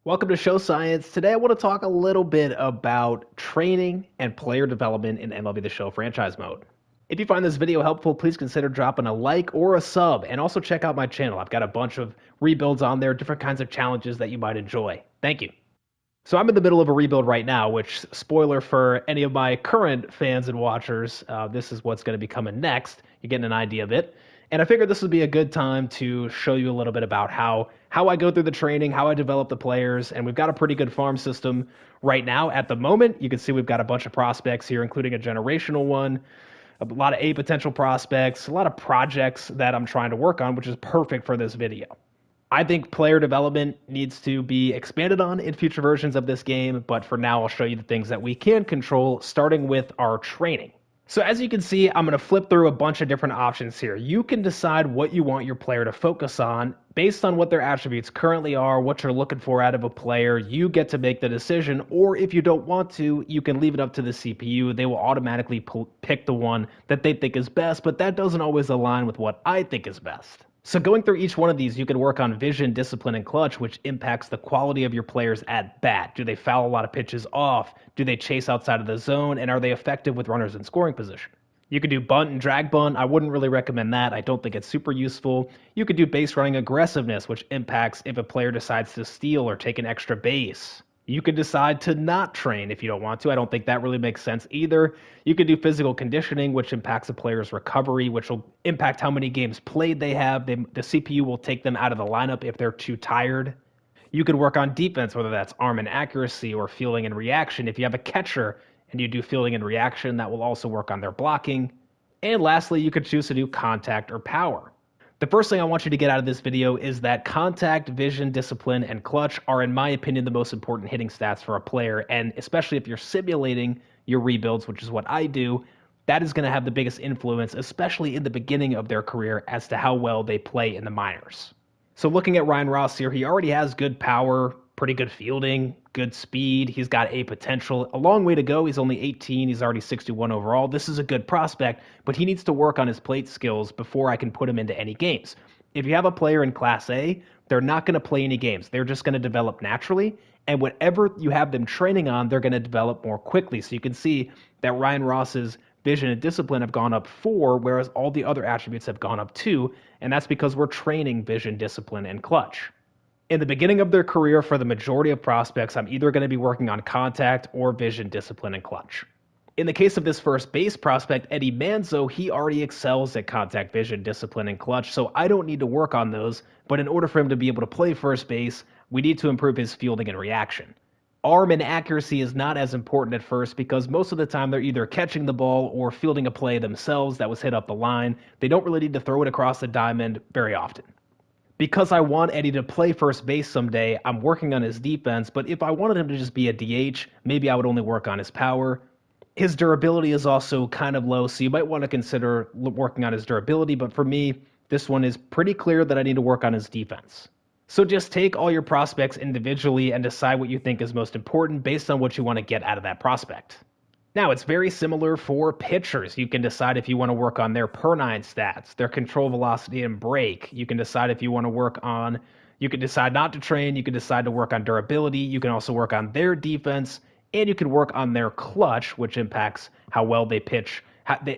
Welcome to Show Science. Today I want to talk a little bit about training and player development in MLB The Show franchise mode. If you find this video helpful, please consider dropping a like or a sub, and also check out my channel. I've got a bunch of rebuilds on there, different kinds of challenges that you might enjoy. Thank you. So I'm in the middle of a rebuild right now, which, spoiler for any of my current fans and watchers, this is what's going to be coming next. You're getting an idea of it. And I figured this would be a good time to show you a little bit about how I go through the training, how I develop the players, and we've got a pretty good farm system right now. At the moment, you can see we've got a bunch of prospects here, including a generational one, a lot of A potential prospects, a lot of projects that I'm trying to work on, which is perfect for this video. I think player development needs to be expanded on in future versions of this game, but for now, I'll show you the things that we can control, starting with our training. So as you can see, I'm going to flip through a bunch of different options here. You can decide what you want your player to focus on based on what their attributes currently are, what you're looking for out of a player. You get to make the decision, or if you don't want to, you can leave it up to the CPU. They will automatically pick the one that they think is best, but that doesn't always align with what I think is best. So going through each one of these, you can work on vision, discipline, and clutch, which impacts the quality of your players at bat. Do they foul a lot of pitches off? Do they chase outside of the zone? And are they effective with runners in scoring position? You could do bunt and drag bunt. I wouldn't really recommend that. I don't think it's super useful. You could do base running aggressiveness, which impacts if a player decides to steal or take an extra base. You could decide to not train if you don't want to. I don't think that really makes sense either. You could do physical conditioning, which impacts a player's recovery, which will impact how many games played they have. The CPU will take them out of the lineup if they're too tired. You could work on defense, whether that's arm and accuracy or fielding and reaction. If you have a catcher and you do fielding and reaction, that will also work on their blocking. And lastly, you could choose to do contact or power. The first thing I want you to get out of this video is that contact, vision, discipline, and clutch are, in my opinion, the most important hitting stats for a player. And especially if you're simulating your rebuilds, which is what I do, that is going to have the biggest influence, especially in the beginning of their career, as to how well they play in the minors. So looking at Ryan Ross here, he already has good power, pretty good fielding, good speed. He's got a potential. A long way to go. He's only 18. He's already 61 overall. This is a good prospect, but he needs to work on his plate skills before I can put him into any games. If you have a player in Class A, they're not going to play any games. They're just going to develop naturally, and whatever you have them training on, they're going to develop more quickly. So you can see that Ryan Ross's vision and discipline have gone up 4, whereas all the other attributes have gone up 2, and that's because we're training vision, discipline, and clutch. In the beginning of their career, for the majority of prospects, I'm either going to be working on contact or vision, discipline, and clutch. In the case of this first base prospect, Eddie Manzo, he already excels at contact, vision, discipline, and clutch, so I don't need to work on those, but in order for him to be able to play first base, we need to improve his fielding and reaction. Arm and accuracy is not as important at first because most of the time they're either catching the ball or fielding a play themselves that was hit up the line. They don't really need to throw it across the diamond very often. Because I want Eddie to play first base someday, I'm working on his defense, but if I wanted him to just be a DH, maybe I would only work on his power. His durability is also kind of low, so you might want to consider working on his durability, but for me, this one is pretty clear that I need to work on his defense. So just take all your prospects individually and decide what you think is most important based on what you want to get out of that prospect. Now, it's very similar for pitchers. You can decide if you want to work on their per nine stats, their control velocity and break. You can decide if you want to you can decide not to train. You can decide to work on durability. You can also work on their defense, and you can work on their clutch, which impacts how well they pitch.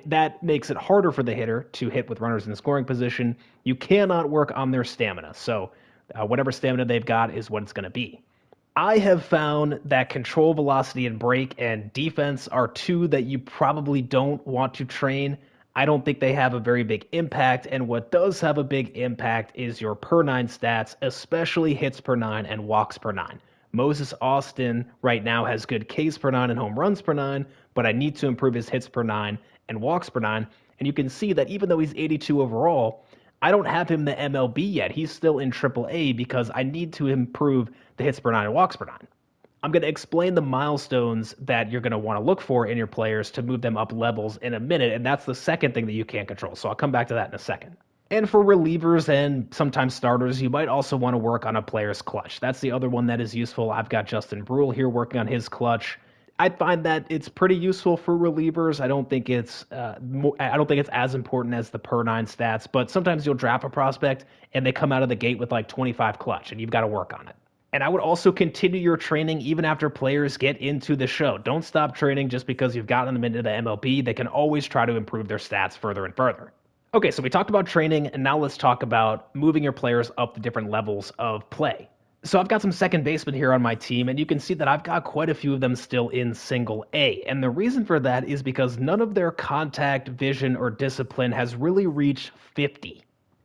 That makes it harder for the hitter to hit with runners in scoring position. You cannot work on their stamina. So whatever stamina they've got is what it's going to be. I have found that control velocity and break and defense are 2 that you probably don't want to train. I don't think they have a very big impact, and what does have a big impact is your per 9 stats, especially hits per 9 and walks per 9. Moses Austin right now has good Ks per 9 and home runs per 9, but I need to improve his hits per 9 and walks per 9, and you can see that even though he's 82 overall, I don't have him in the MLB yet. He's still in AAA because I need to improve the hits per 9 and walks per 9. I'm going to explain the milestones that you're going to want to look for in your players to move them up levels in a minute, and that's the second thing that you can't control. So I'll come back to that in a second. And for relievers and sometimes starters, you might also want to work on a player's clutch. That's the other one that is useful. I've got Justin Brule here working on his clutch. I find that it's pretty useful for relievers. I don't think it's as important as the per 9 stats, but sometimes you'll draft a prospect and they come out of the gate with like 25 clutch, and you've got to work on it. And I would also continue your training even after players get into the show. Don't stop training just because you've gotten them into the MLB. They can always try to improve their stats further and further. Okay, so we talked about training, and now let's talk about moving your players up the different levels of play. So I've got some second basemen here on my team, and you can see that I've got quite a few of them still in single A. And the reason for that is because none of their contact, vision, or discipline has really reached 50.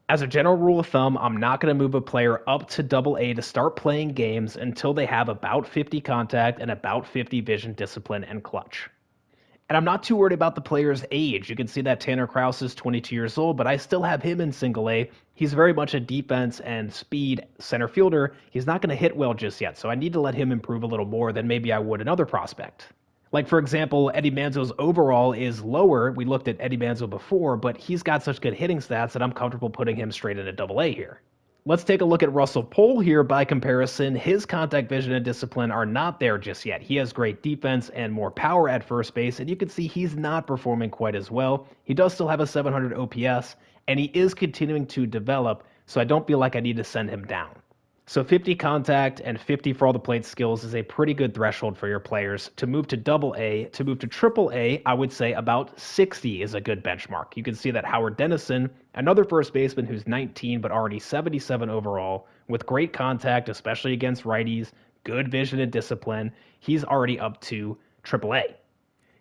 As a general rule of thumb, I'm not going to move a player up to double A to start playing games until they have about 50 contact and about 50 vision, discipline, and clutch. And I'm not too worried about the player's age. You can see that Tanner Krause is 22 years old, but I still have him in single A. He's very much a defense and speed center fielder. He's not going to hit well just yet, so I need to let him improve a little more than maybe I would another prospect. Like, for example, Eddie Manzo's overall is lower. We looked at Eddie Manzo before, but he's got such good hitting stats that I'm comfortable putting him straight into double A here. Let's take a look at Russell Pohl here by comparison. His contact vision and discipline are not there just yet. He has great defense and more power at first base, and you can see he's not performing quite as well. He does still have a 700 OPS, and he is continuing to develop, so I don't feel like I need to send him down. So 50 contact and 50 for all the plate skills is a pretty good threshold for your players. To move to double A, to move to triple A, I would say about 60 is a good benchmark. You can see that Howard Dennison, another first baseman who's 19 but already 77 overall, with great contact, especially against righties, good vision and discipline, he's already up to triple A.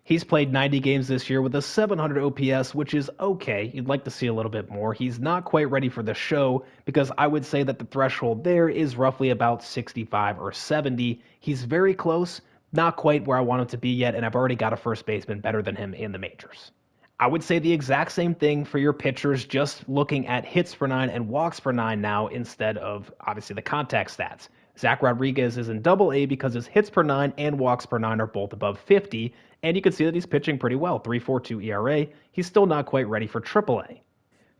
He's played 90 games this year with a 700 OPS, which is okay. You'd like to see a little bit more. He's not quite ready for the show because I would say that the threshold there is roughly about 65 or 70. He's very close, not quite where I want him to be yet, and I've already got a first baseman better than him in the majors. I would say the exact same thing for your pitchers, just looking at hits per nine and walks per nine now instead of, obviously, the contact stats. Zach Rodriguez is in double A because his hits per nine and walks per nine are both above 50, and you can see that he's pitching pretty well, 3.42 ERA. He's still not quite ready for triple A.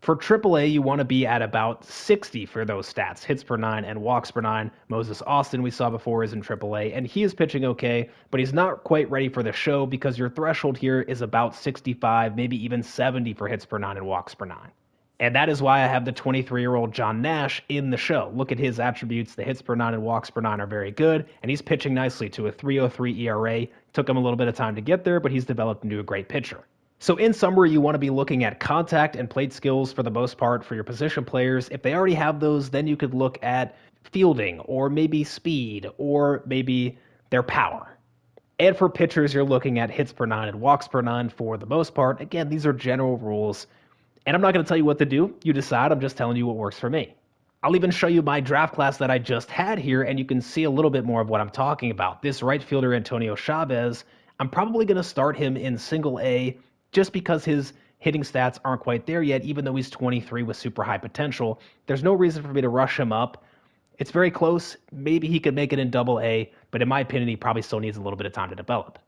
For triple A, you want to be at about 60 for those stats, hits per nine and walks per nine. Moses Austin, we saw before, is in triple A, and he is pitching okay, but he's not quite ready for the show because your threshold here is about 65, maybe even 70 for hits per nine and walks per nine. And that is why I have the 23-year-old John Nash in the show. Look at his attributes. The hits per nine and walks per nine are very good, and he's pitching nicely to a 3.03 ERA. Took him a little bit of time to get there, but he's developed into a great pitcher. So in summary, you want to be looking at contact and plate skills for the most part for your position players. If they already have those, then you could look at fielding or maybe speed or maybe their power. And for pitchers, you're looking at hits per nine and walks per nine for the most part. Again, these are general rules. And I'm not going to tell you what to do. You decide. I'm just telling you what works for me. I'll even show you my draft class that I just had here, and you can see a little bit more of what I'm talking about. This right fielder, Antonio Chavez, I'm probably going to start him in single A just because his hitting stats aren't quite there yet, even though he's 23 with super high potential. There's no reason for me to rush him up. It's very close. Maybe he could make it in double A, but in my opinion, he probably still needs a little bit of time to develop.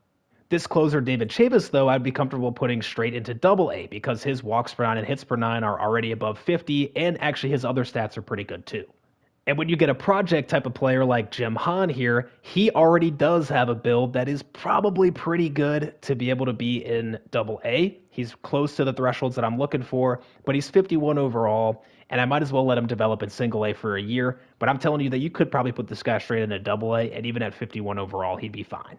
This closer, David Chavis, though, I'd be comfortable putting straight into double A because his walks per nine and hits per nine are already above 50, and actually his other stats are pretty good too. And when you get a project type of player like Jim Hahn here, he already does have a build that is probably pretty good to be able to be in double A. He's close to the thresholds that I'm looking for, but he's 51 overall, and I might as well let him develop in single A for a year. But I'm telling you that you could probably put this guy straight into double A, and even at 51 overall, he'd be fine.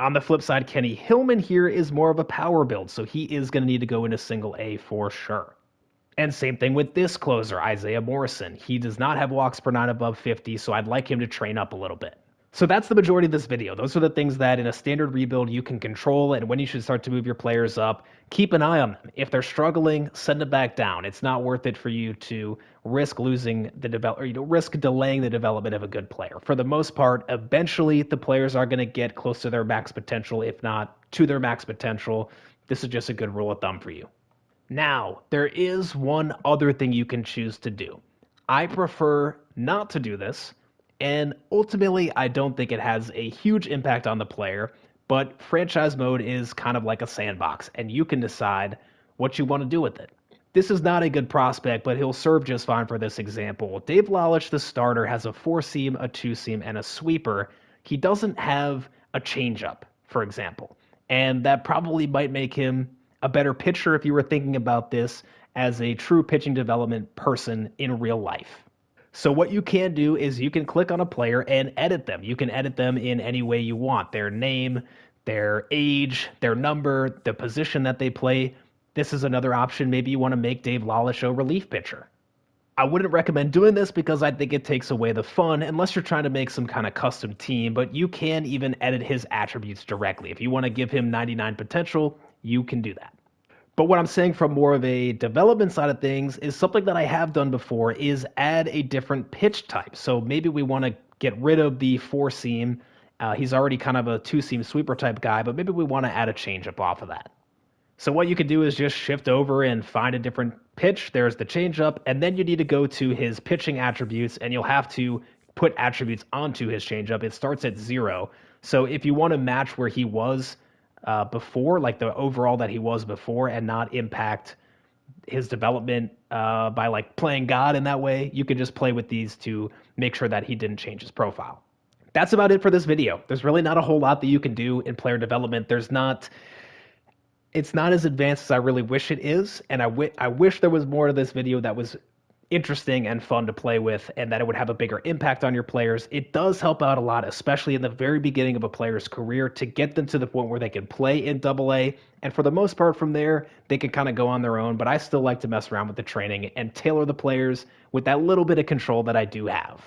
On the flip side, Kenny Hillman here is more of a power build, so he is going to need to go into single A for sure. And same thing with this closer, Isaiah Morrison. He does not have walks per nine above 50, so I'd like him to train up a little bit. So that's the majority of this video. Those are the things that in a standard rebuild you can control, and when you should start to move your players up, keep an eye on them. If they're struggling, send them back down. It's not worth it for you to risk losing the risk delaying the development of a good player. For the most part, eventually the players are going to get close to their max potential, if not to their max potential. This is just a good rule of thumb for you. Now, there is one other thing you can choose to do. I prefer not to do this. And ultimately, I don't think it has a huge impact on the player, but franchise mode is kind of like a sandbox, and you can decide what you want to do with it. This is not a good prospect, but he'll serve just fine for this example. Dave Lalich, the starter, has a four-seam, a two-seam, and a sweeper. He doesn't have a changeup, for example, and that probably might make him a better pitcher if you were thinking about this as a true pitching development person in real life. So what you can do is you can click on a player and edit them. You can edit them in any way you want. Their name, their age, their number, the position that they play. This is another option. Maybe you want to make Dave Lawlish a relief pitcher. I wouldn't recommend doing this because I think it takes away the fun unless you're trying to make some kind of custom team, but you can even edit his attributes directly. If you want to give him 99 potential, you can do that. But what I'm saying from more of a development side of things is something that I have done before is add a different pitch type. So maybe we want to get rid of the four seam. He's already kind of a two seam sweeper type guy, but maybe we want to add a changeup off of that. So what you can do is just shift over and find a different pitch. There's the changeup, and then you need to go to his pitching attributes, and you'll have to put attributes onto his changeup. It starts at 0. So if you want to match where he was before, like the overall that he was before, and not impact his development by like playing God in that way, you can just play with these to make sure that he didn't change his profile. That's about it for this video. There's really not a whole lot that you can do in player development. It's not as advanced as I really wish it is, and I wish there was more to this video that was interesting and fun to play with, and that it would have a bigger impact on your players. It does help out a lot, especially in the very beginning of a player's career, to get them to the point where they can play in AA, and for the most part from there, they can kind of go on their own, but I still like to mess around with the training and tailor the players with that little bit of control that I do have.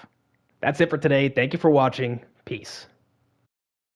That's it for today. Thank you for watching. Peace.